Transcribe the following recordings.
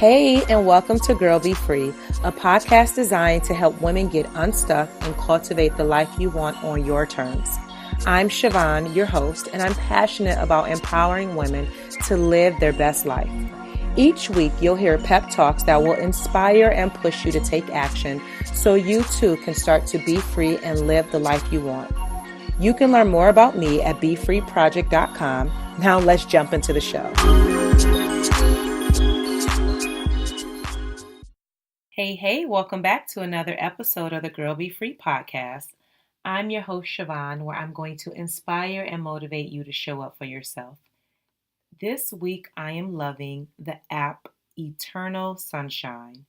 Hey, and welcome to Girl Be Free, a podcast designed to help women get unstuck and cultivate the life you want on your terms. I'm Siobhan, your host, and I'm passionate about empowering women to live their best life. Each week, you'll hear pep talks that will inspire and push you to take action so you too can start to be free and live the life you want. You can learn more about me at BeFreeProject.com. Now let's jump into the show. Hey, welcome back to another episode of the Girl Be Free podcast. I'm your host, Siobhan, where I'm going to inspire and motivate you to show up for yourself. This week, I am loving the app Eternal Sunshine.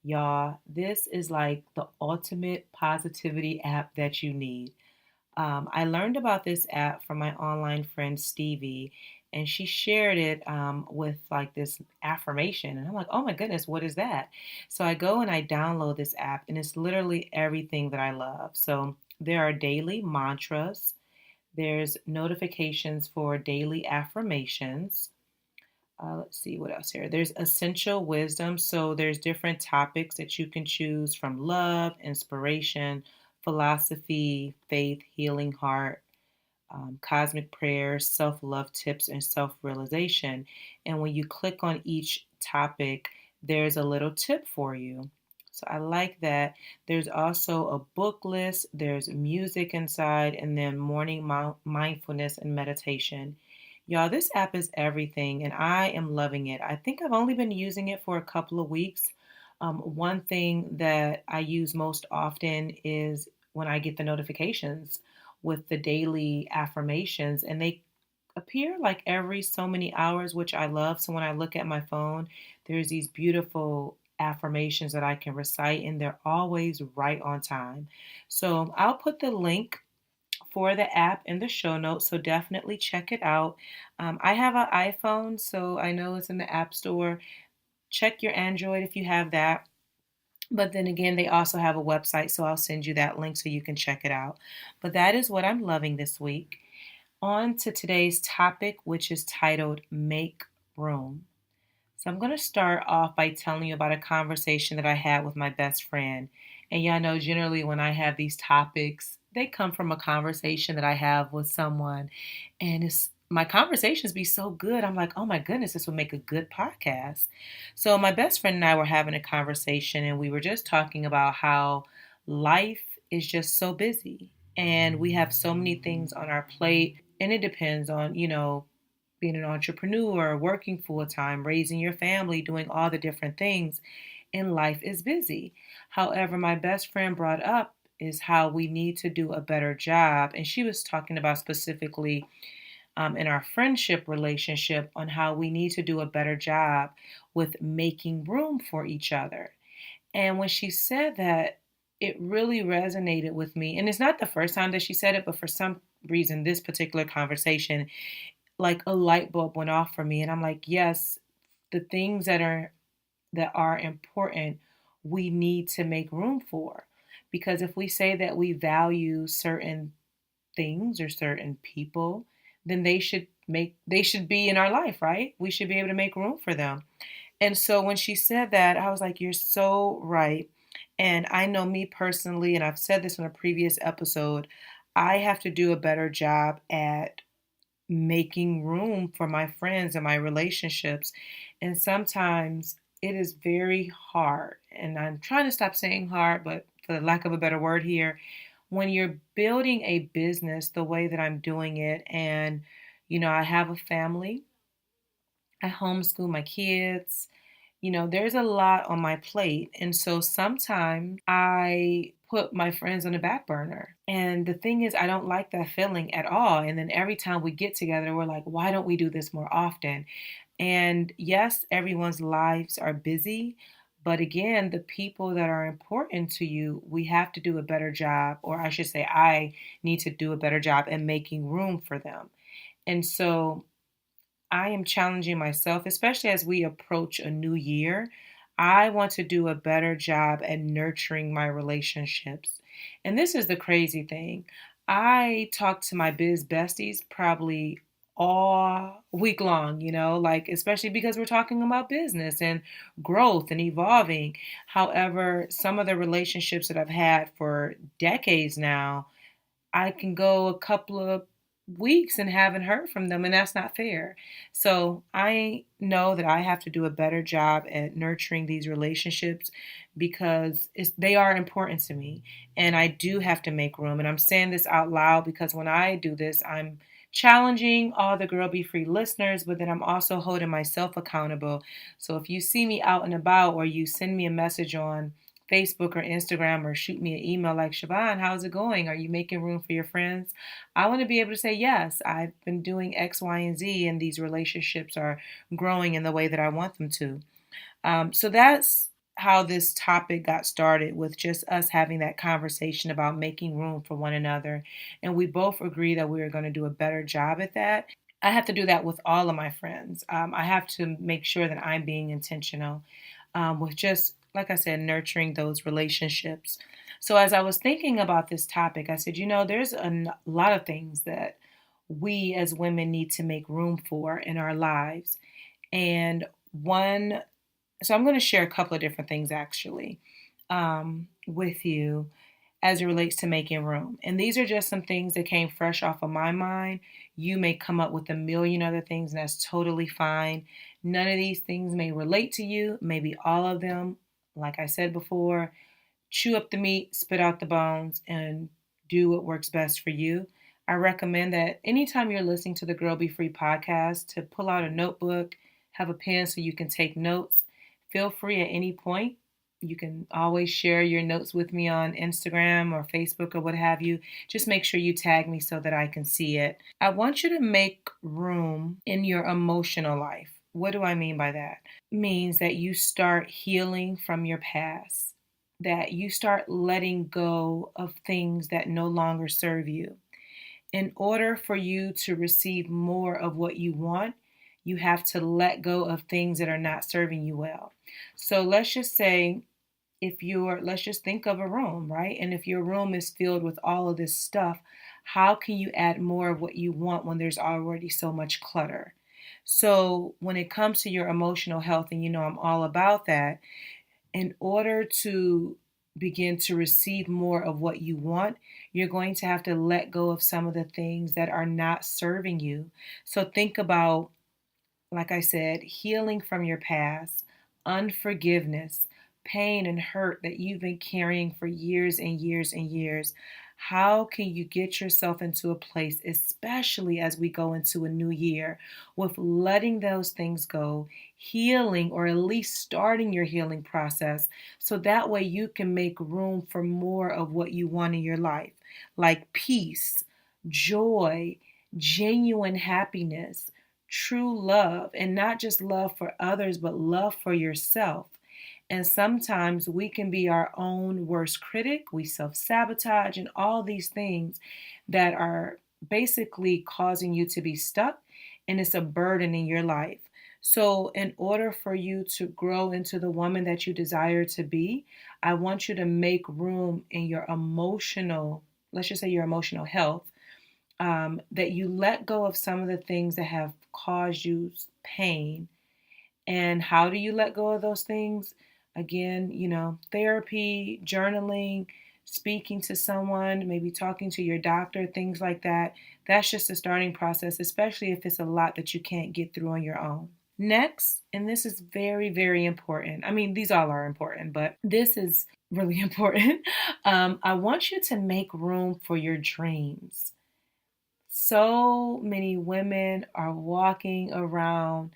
Y'all, this is like the ultimate positivity app that you need. I learned about this app from my online friend Stevie, and she shared it with like this affirmation. And I'm like, oh my goodness, what is that? So I go and I download this app, and it's literally everything that I love. So there are daily mantras, there's notifications for daily affirmations. Let's see what else here. There's essential wisdom. So there's different topics that you can choose from love, inspiration, philosophy, faith, healing heart, cosmic prayers, self-love tips, and self-realization. And when you click on each topic, there's a little tip for you. So I like that. There's also a book list, there's music inside, and then morning mindfulness and meditation. Y'all, this app is everything, and I am loving it. I think I've only been using it for a couple of weeks. One thing that I use most often is when I get the notifications with the daily affirmations, and they appear like every so many hours, which I love. So when I look at my phone, there's these beautiful affirmations that I can recite, and they're always right on time. So I'll put the link for the app in the show notes, so definitely check it out. I have an iPhone, so I know it's in the App Store. Check your Android if you have that. But then again, they also have a website, so I'll send you that link so you can check it out. But that is what I'm loving this week. On to today's topic, which is titled Make Room. So I'm going to start off by telling you about a conversation that I had with my best friend. And y'all know generally when I have these topics, they come from a conversation that I have with someone. And my conversations be so good. I'm like, oh my goodness, this would make a good podcast. So my best friend and I were having a conversation, and we were just talking about how life is just so busy. And we have so many things on our plate. And it depends on, being an entrepreneur, working full time, raising your family, doing all the different things, and life is busy. However, my best friend brought up is how we need to do a better job. And she was talking about specifically in our friendship relationship on how we need to do a better job with making room for each other. And when she said that, it really resonated with me. And it's not the first time that she said it, but for some reason, this particular conversation, like a light bulb went off for me, and I'm like, yes, the things that are important, we need to make room for. Because if we say that we value certain things or certain people, then they should be in our life, right? We should be able to make room for them. And so when she said that, I was like, you're so right. And I know me personally, and I've said this in a previous episode, I have to do a better job at making room for my friends and my relationships. And sometimes it is very hard. And I'm trying to stop saying hard, but for the lack of a better word here, when you're building a business the way that I'm doing it, and I have a family, I homeschool my kids, there's a lot on my plate. And so sometimes I put my friends on the back burner. And the thing is, I don't like that feeling at all. And then every time we get together, we're like, why don't we do this more often? And yes, everyone's lives are busy. But again, the people that are important to you, we have to do a better job, or I should say, I need to do a better job in making room for them. And so I am challenging myself, especially as we approach a new year. I want to do a better job at nurturing my relationships. And this is the crazy thing. I talk to my biz besties probably all week long, like especially because we're talking about business and growth and evolving. However, some of the relationships that I've had for decades now, I can go a couple of weeks and haven't heard from them, and that's not fair. So I know that I have to do a better job at nurturing these relationships because they are important to me, and I do have to make room. And I'm saying this out loud because when I do this, I'm challenging all the Girl Be Free listeners, but then I'm also holding myself accountable. So if you see me out and about or you send me a message on Facebook or Instagram or shoot me an email like, Siobhan, how's it going? Are you making room for your friends? I want to be able to say, yes, I've been doing X, Y, and Z, and these relationships are growing in the way that I want them to. So that's how this topic got started, with just us having that conversation about making room for one another. And we both agree that we are going to do a better job at that. I have to do that with all of my friends. I have to make sure that I'm being intentional with just, like I said, nurturing those relationships. So as I was thinking about this topic, I said, there's a lot of things that we as women need to make room for in our lives. And so I'm going to share a couple of different things actually with you as it relates to making room. And these are just some things that came fresh off of my mind. You may come up with a million other things, and that's totally fine. None of these things may relate to you, maybe all of them. Like I said before, chew up the meat, spit out the bones, and do what works best for you. I recommend that anytime you're listening to the Girl Be Free podcast, to pull out a notebook, have a pen so you can take notes. Feel free at any point. You can always share your notes with me on Instagram or Facebook or what have you. Just make sure you tag me so that I can see it. I want you to make room in your emotional life. What do I mean by that? It means that you start healing from your past, that you start letting go of things that no longer serve you. In order for you to receive more of what you want, you have to let go of things that are not serving you well. So let's just say, let's just think of a room, right? And if your room is filled with all of this stuff, how can you add more of what you want when there's already so much clutter? So when it comes to your emotional health, and I'm all about that, in order to begin to receive more of what you want, you're going to have to let go of some of the things that are not serving you. So think about, like I said, healing from your past, unforgiveness, pain and hurt that you've been carrying for years and years and years. How can you get yourself into a place, especially as we go into a new year, with letting those things go, healing, or at least starting your healing process, so that way you can make room for more of what you want in your life, like peace, joy, genuine happiness, true love, and not just love for others, but love for yourself. And sometimes we can be our own worst critic. We self-sabotage and all these things that are basically causing you to be stuck, and it's a burden in your life. So in order for you to grow into the woman that you desire to be, I want you to make room in your emotional, let's just say your emotional health, that you let go of some of the things that have caused you pain. And how do you let go of those things? Again, therapy, journaling, speaking to someone, maybe talking to your doctor, things like that. That's just a starting process, especially if it's a lot that you can't get through on your own. Next, and this is very, very important. I mean, these all are important, but this is really important. I want you to make room for your dreams. So many women are walking around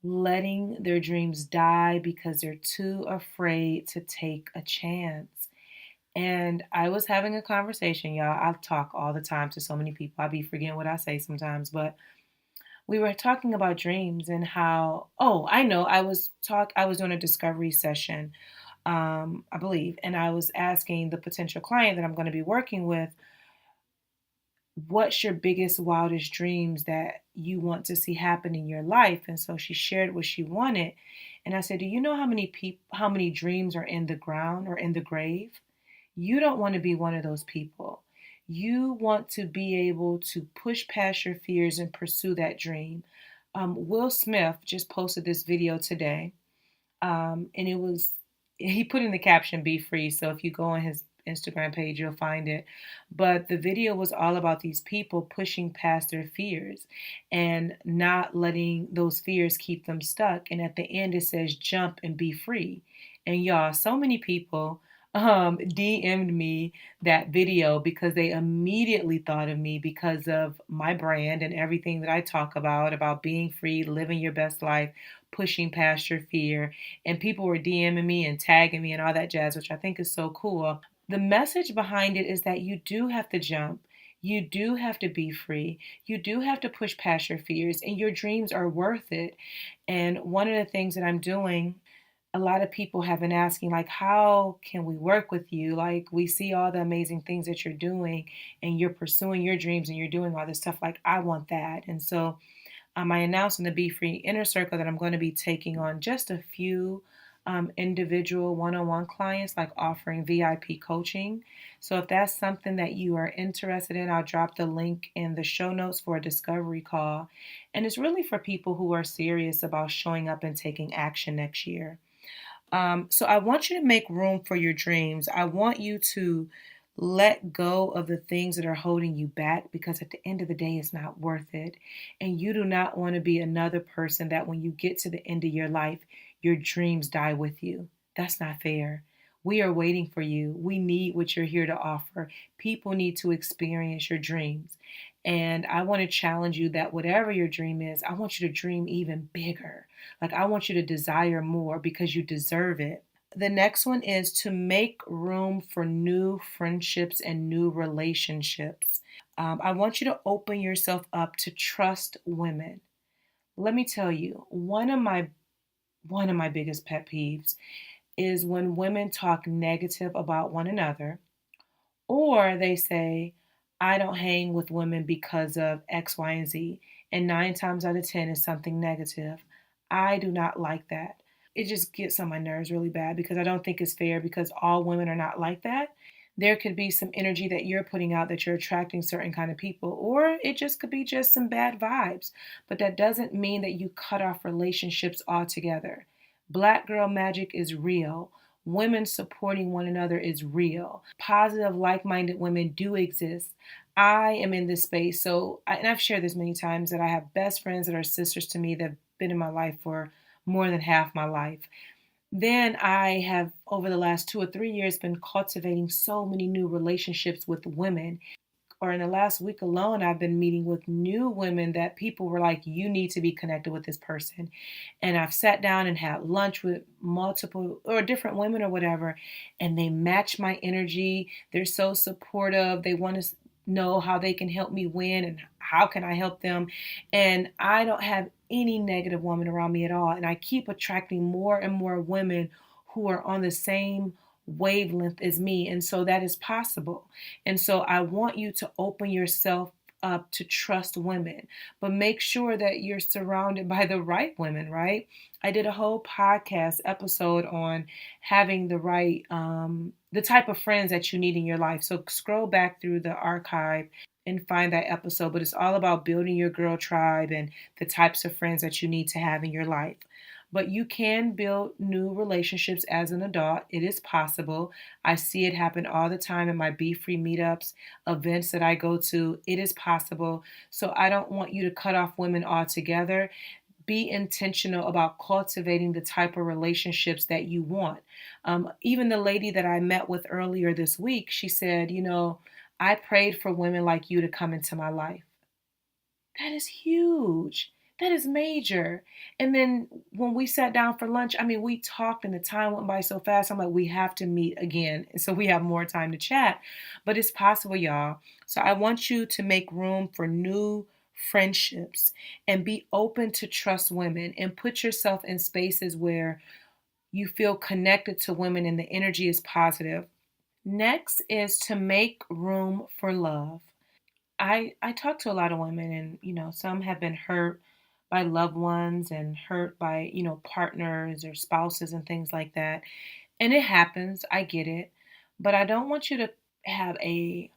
letting their dreams die because they're too afraid to take a chance. And I was having a conversation, y'all. I talk all the time to so many people. I be forgetting what I say sometimes, but we were talking about dreams and how, I know, I was doing a discovery session, I believe, and I was asking the potential client that I'm going to be working with, what's your biggest, wildest dreams that you want to see happen in your life? And so she shared what she wanted. And I said, do you know how many dreams are in the ground or in the grave? You don't want to be one of those people. You want to be able to push past your fears and pursue that dream. Will Smith just posted this video today, and he put in the caption "Be free." So if you go on his Instagram page, you'll find it. But the video was all about these people pushing past their fears and not letting those fears keep them stuck. And at the end, it says "Jump and be free." And y'all, so many people DM'd me that video because they immediately thought of me because of my brand and everything that I talk about being free, living your best life, pushing past your fear. And people were DMing me and tagging me and all that jazz, which I think is so cool. The message behind it is that you do have to jump. You do have to be free. You do have to push past your fears, and your dreams are worth it. And one of the things that I'm doing, a lot of people have been asking, like, how can we work with you? Like, we see all the amazing things that you're doing, and you're pursuing your dreams, and you're doing all this stuff. Like, I want that. And so I announced in the Be Free Inner Circle that I'm going to be taking on just a few individual one-on-one clients, like offering VIP coaching. So if that's something that you are interested in, I'll drop the link in the show notes for a discovery call. And it's really for people who are serious about showing up and taking action next year. So I want you to make room for your dreams. I want you to let go of the things that are holding you back, because at the end of the day, it's not worth it. And you do not want to be another person that when you get to the end of your life, your dreams die with you. That's not fair. We are waiting for you. We need what you're here to offer. People need to experience your dreams. And I want to challenge you that whatever your dream is, I want you to dream even bigger. Like, I want you to desire more because you deserve it. The next one is to make room for new friendships and new relationships. I want you to open yourself up to trust women. Let me tell you, one of my biggest pet peeves is when women talk negative about one another, or they say, I don't hang with women because of X, Y, and Z. And 9 times out of 10 is something negative. I do not like that. It just gets on my nerves really bad because I don't think it's fair, because all women are not like that. There could be some energy that you're putting out that you're attracting certain kind of people, or it just could be just some bad vibes. But that doesn't mean that you cut off relationships altogether. Black girl magic is real. Women supporting one another is real. Positive, like minded women do exist. I am in this space. And I've shared this many times, that I have best friends that are sisters to me that have been in my life for more than half my life. Then I have, over the last 2 or 3 years, been cultivating so many new relationships with women. Or in the last week alone, I've been meeting with new women that people were like, you need to be connected with this person. And I've sat down and had lunch with multiple or different women or whatever, and they match my energy. They're so supportive. They want to know how they can help me win and how can I help them. And I don't have any negative woman around me at all. And I keep attracting more and more women who are on the same wavelength as me. And so that is possible. And so I want you to open yourself up to trust women, but make sure that you're surrounded by the right women, right? I did a whole podcast episode on having the type of friends that you need in your life. So scroll back through the archive and find that episode. But it's all about building your girl tribe and the types of friends that you need to have in your life. But you can build new relationships as an adult. It is possible. I see it happen all the time in my Be Free meetups, events that I go to. It is possible. So I don't want you to cut off women altogether. Be intentional about cultivating the type of relationships that you want. Even the lady that I met with earlier this week, she said, I prayed for women like you to come into my life. That is huge. That is major. And then when we sat down for lunch, we talked and the time went by so fast. I'm like, we have to meet again. And so we have more time to chat. But it's possible, y'all. So I want you to make room for new friendships and be open to trust women and put yourself in spaces where you feel connected to women and the energy is positive. Next is to make room for love. I talk to a lot of women, and some have been hurt by loved ones and hurt by partners or spouses and things like that. And it happens. I get it. But I don't want you to have a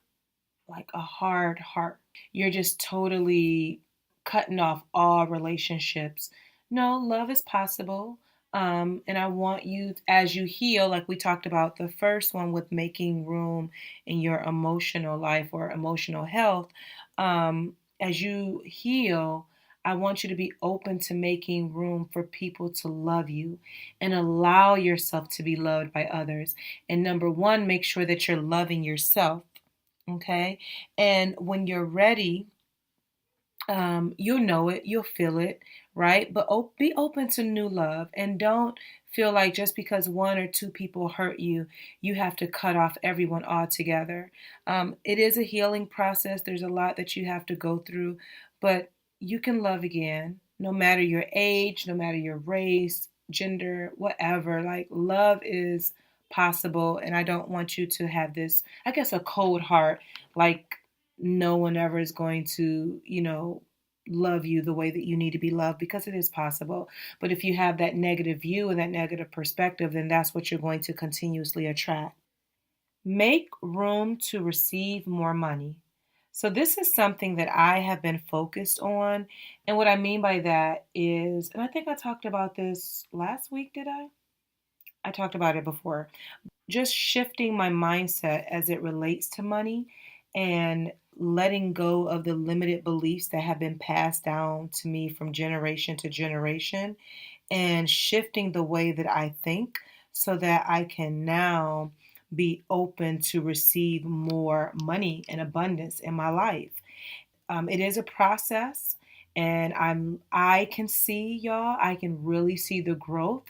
like a hard heart. You're just totally cutting off all relationships. No, love is possible. And I want you, as you heal, like we talked about the first one with making room in your emotional life or emotional health, as you heal, I want you to be open to making room for people to love you and allow yourself to be loved by others. And number one, make sure that you're loving yourself. Okay. And when you're ready, you'll know it, you'll feel it, right? But be open to new love and don't feel like just because one or two people hurt you, you have to cut off everyone altogether. It is a healing process. There's a lot that you have to go through, but you can love again, no matter your age, no matter your race, gender, whatever. Like, love is possible, and I don't want you to have this, I guess, a cold heart, like no one ever is going to, love you the way that you need to be loved, because it is possible. But if you have that negative view and that negative perspective, then that's what you're going to continuously attract. Make room to receive more money. So, this is something that I have been focused on. And what I mean by that is, and I think I talked about this last week, did I? I talked about it before. Just shifting my mindset as it relates to money and letting go of the limited beliefs that have been passed down to me from generation to generation, and shifting the way that I think so that I can now be open to receive more money and abundance in my life. It is a process, and I can see, y'all, I can really see the growth.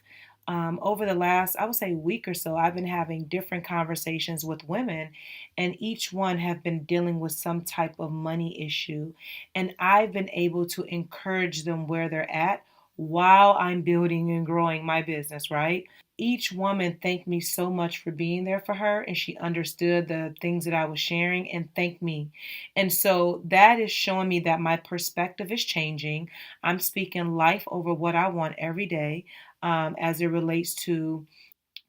Over the last, I would say, week or so, I've been having different conversations with women, and each one have been dealing with some type of money issue, and I've been able to encourage them where they're at while I'm building and growing my business, right? Each woman thanked me so much for being there for her, and she understood the things that I was sharing and thanked me. And so that is showing me that my perspective is changing. I'm speaking life over what I want every day, as it relates to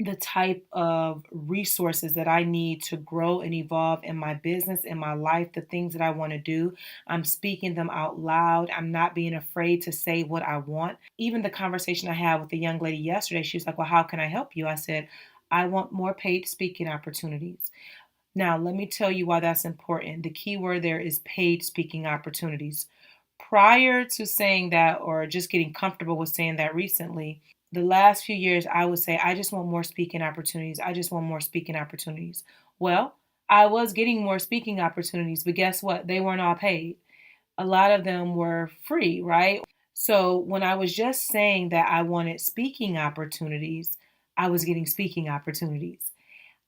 the type of resources that I need to grow and evolve in my business, in my life, the things that I want to do. I'm speaking them out loud. I'm not being afraid to say what I want. Even the conversation I had with the young lady yesterday, she was like, "Well, how can I help you?" I said, "I want more paid speaking opportunities." Now, let me tell you why that's important. The key word there is paid speaking opportunities. Prior to saying that, or just getting comfortable with saying that recently, the last few years, I would say, I just want more speaking opportunities. I just want more speaking opportunities. Well, I was getting more speaking opportunities, but guess what? They weren't all paid. A lot of them were free, right? So when I was just saying that I wanted speaking opportunities, I was getting speaking opportunities.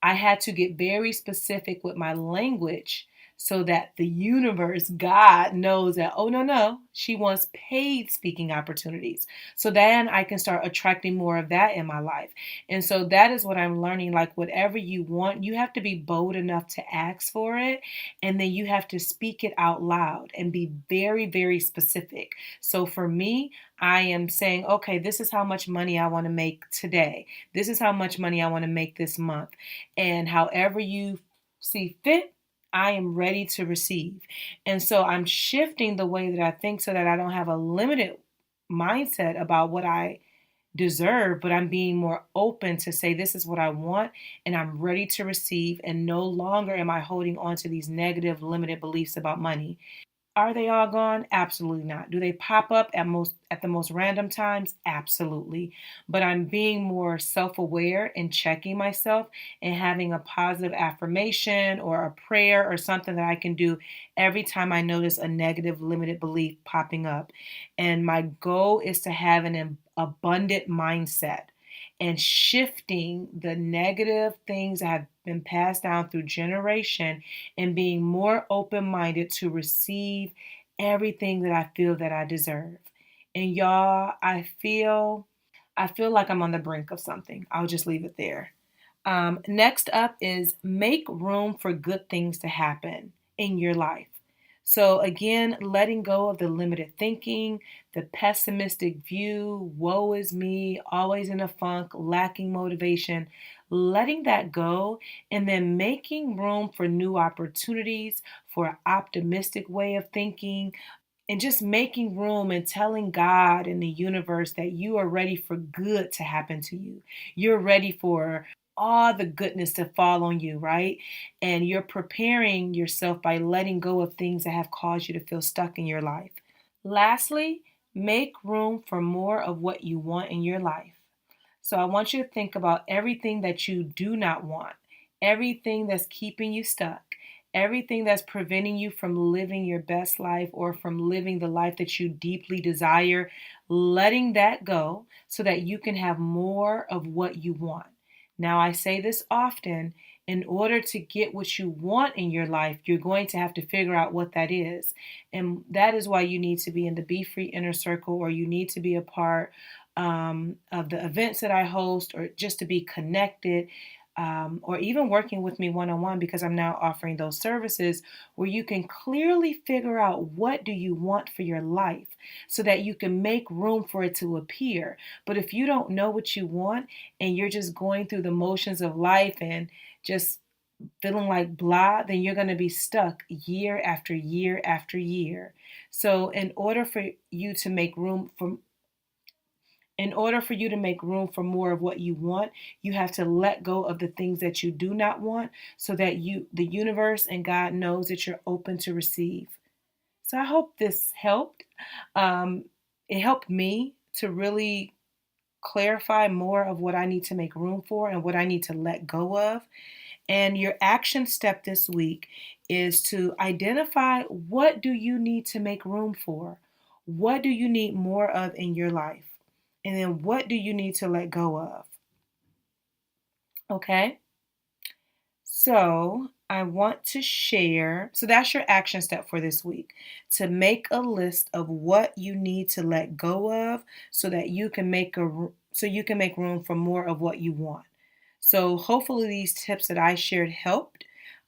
I had to get very specific with my language so that the universe, God, knows that, oh, no, no, she wants paid speaking opportunities. So then I can start attracting more of that in my life. And so that is what I'm learning. Like, whatever you want, you have to be bold enough to ask for it. And then you have to speak it out loud and be very, very specific. So for me, I am saying, okay, this is how much money I want to make today. This is how much money I want to make this month. And however you see fit, I am ready to receive. And so I'm shifting the way that I think so that I don't have a limited mindset about what I deserve, but I'm being more open to say, this is what I want, and I'm ready to receive. And no longer am I holding on to these negative, limited beliefs about money. Are they all gone? Absolutely not. Do they pop up at the most random times? Absolutely. But I'm being more self-aware and checking myself and having a positive affirmation or a prayer or something that I can do every time I notice a negative limited belief popping up. And my goal is to have an abundant mindset and shifting the negative things that have been passed down through generation and being more open-minded to receive everything that I feel that I deserve. And y'all, I feel like I'm on the brink of something. I'll just leave it there. Next up is make room for good things to happen in your life. So, again, letting go of the limited thinking, the pessimistic view, woe is me, always in a funk, lacking motivation. letting that go, and then making room for new opportunities, for an optimistic way of thinking, and just making room and telling God and the universe that you are ready for good to happen to you. You're ready for all the goodness to fall on you, right? And you're preparing yourself by letting go of things that have caused you to feel stuck in your life. Lastly, make room for more of what you want in your life. So I want you to think about everything that you do not want, everything that's keeping you stuck, everything that's preventing you from living your best life or from living the life that you deeply desire, letting that go so that you can have more of what you want. Now, I say this often. In order to get what you want in your life, you're going to have to figure out what that is. And that is why you need to be in the Be Free Inner Circle, or you need to be a part of the events that I host, or just to be connected, or even working with me one-on-one, because I'm now offering those services where you can clearly figure out what do you want for your life so that you can make room for it to appear. But if you don't know what you want and you're just going through the motions of life and just feeling like blah, then you're going to be stuck year after year after year. So in order for you to make room for more of what you want, you have to let go of the things that you do not want so that the universe and God knows that you're open to receive. So I hope this helped. Um, it helped me to really clarify more of what I need to make room for and what I need to let go of. And your action step this week is to identify, what do you need to make room for? What do you need more of in your life? And then what do you need to let go of? Okay? So I want to share. So that's your action step for this week, to make a list of what you need to let go of so that you can make room for more of what you want. So hopefully these tips that I shared helped.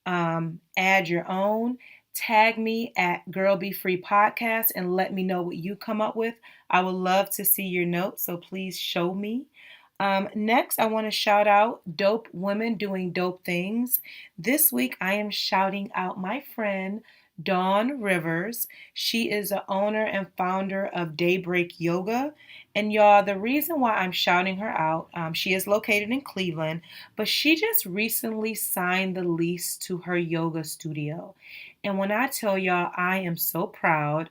Add your own. Tag me at Girl Be Free Podcast and let me know what you come up with. I would love to see your notes, so please show me. Next, I want to shout out Dope Women Doing Dope Things. This week, I am shouting out my friend, Dawn Rivers. She is the owner and founder of Daybreak Yoga. And y'all, the reason why I'm shouting her out, she is located in Cleveland, but she just recently signed the lease to her yoga studio. And when I tell y'all, I am so proud.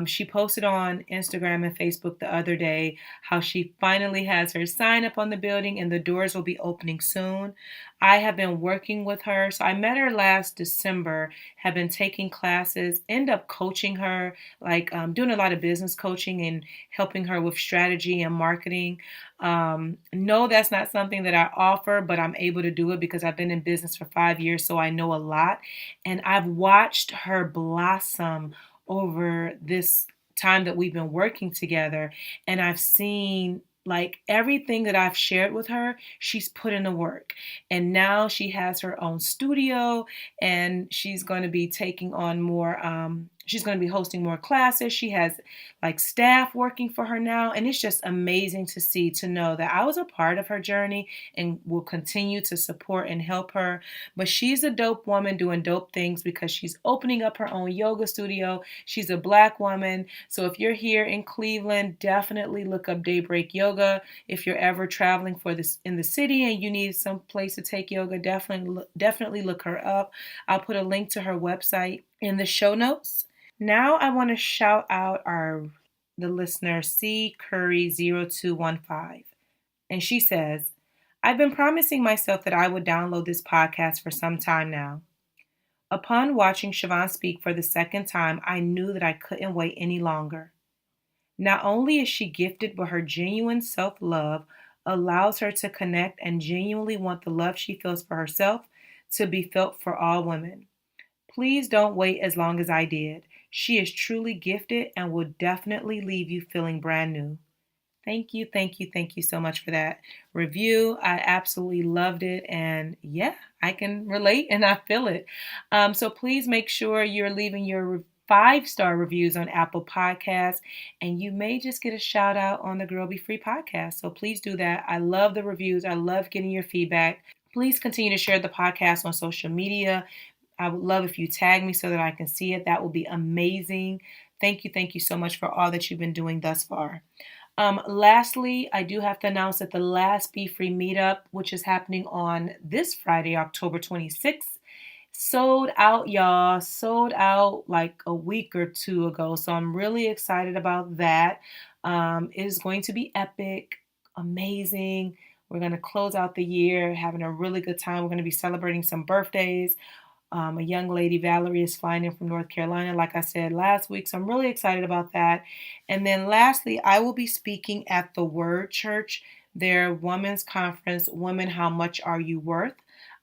She posted on Instagram and Facebook the other day how she finally has her sign up on the building and the doors will be opening soon. I have been working with her. So I met her last December, have been taking classes, end up coaching her, like doing a lot of business coaching and helping her with strategy and marketing. No, that's not something that I offer, but I'm able to do it because I've been in business for 5 years, so I know a lot. And I've watched her blossom over this time that we've been working together. And I've seen, like, everything that I've shared with her, she's put in the work. And now she has her own studio and she's going to be taking on more, she's going to be hosting more classes. She has like staff working for her now. And it's just amazing to know that I was a part of her journey and will continue to support and help her. But she's a dope woman doing dope things because she's opening up her own yoga studio. She's a Black woman. So if you're here in Cleveland, definitely look up Daybreak Yoga. If you're ever traveling for this in the city and you need some place to take yoga, definitely look her up. I'll put a link to her website in the show notes. Now I want to shout out the listener C Curry 0215. And she says, I've been promising myself that I would download this podcast for some time now. Upon watching Siobhan speak for the second time, I knew that I couldn't wait any longer. Not only is she gifted, but her genuine self-love allows her to connect and genuinely want the love she feels for herself to be felt for all women. Please don't wait as long as I did. She is truly gifted and will definitely leave you feeling brand new. Thank you, thank you, thank you so much for that review. I absolutely loved it. And yeah, I can relate and I feel it. So please make sure you're leaving your 5-star reviews on Apple Podcasts, and you may just get a shout out on the Girl Be Free podcast. So please do that. I love the reviews. I love getting your feedback. Please continue to share the podcast on social media. I would love if you tag me so that I can see it. That would be amazing. Thank you so much for all that you've been doing thus far. Lastly, I do have to announce that the last Be Free meetup, which is happening on this Friday, October 26th, sold out, y'all. Sold out like a week or two ago. So I'm really excited about that. It is going to be epic, amazing. We're going to close out the year having a really good time. We're going to be celebrating some birthdays. A young lady, Valerie, is flying in from North Carolina, like I said last week. So I'm really excited about that. And then lastly, I will be speaking at the Word Church, their women's conference, Women, How Much Are You Worth?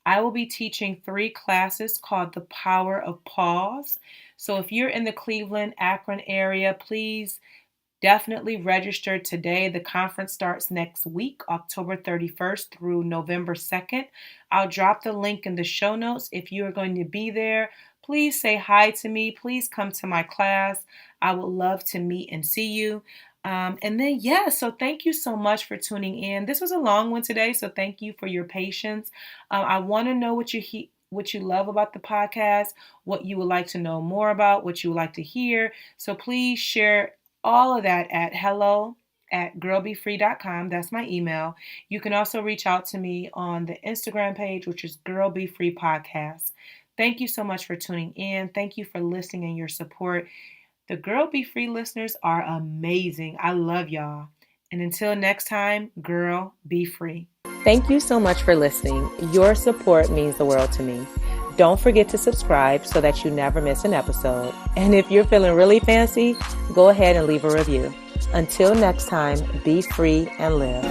I will be teaching 3 classes called The Power of Pause. So if you're in the Cleveland, Akron area, please definitely register today. The conference starts next week, October 31st through November 2nd. I'll drop the link in the show notes. If you are going to be there, please say hi to me. Please come to my class. I would love to meet and see you. So thank you so much for tuning in. This was a long one today, so thank you for your patience. I want to know what you love about the podcast, what you would like to know more about, what you would like to hear. So please share all of that at hello@girlbefree.com. That's my email. You can also reach out to me on the Instagram page, which is Girl Be Free Podcast. Thank you so much for tuning in. Thank you for listening and your support. The Girl Be Free listeners are amazing. I love y'all. And until next time, girl, be free. Thank you so much for listening. Your support means the world to me. Don't forget to subscribe so that you never miss an episode. And if you're feeling really fancy, go ahead and leave a review. Until next time, be free and live.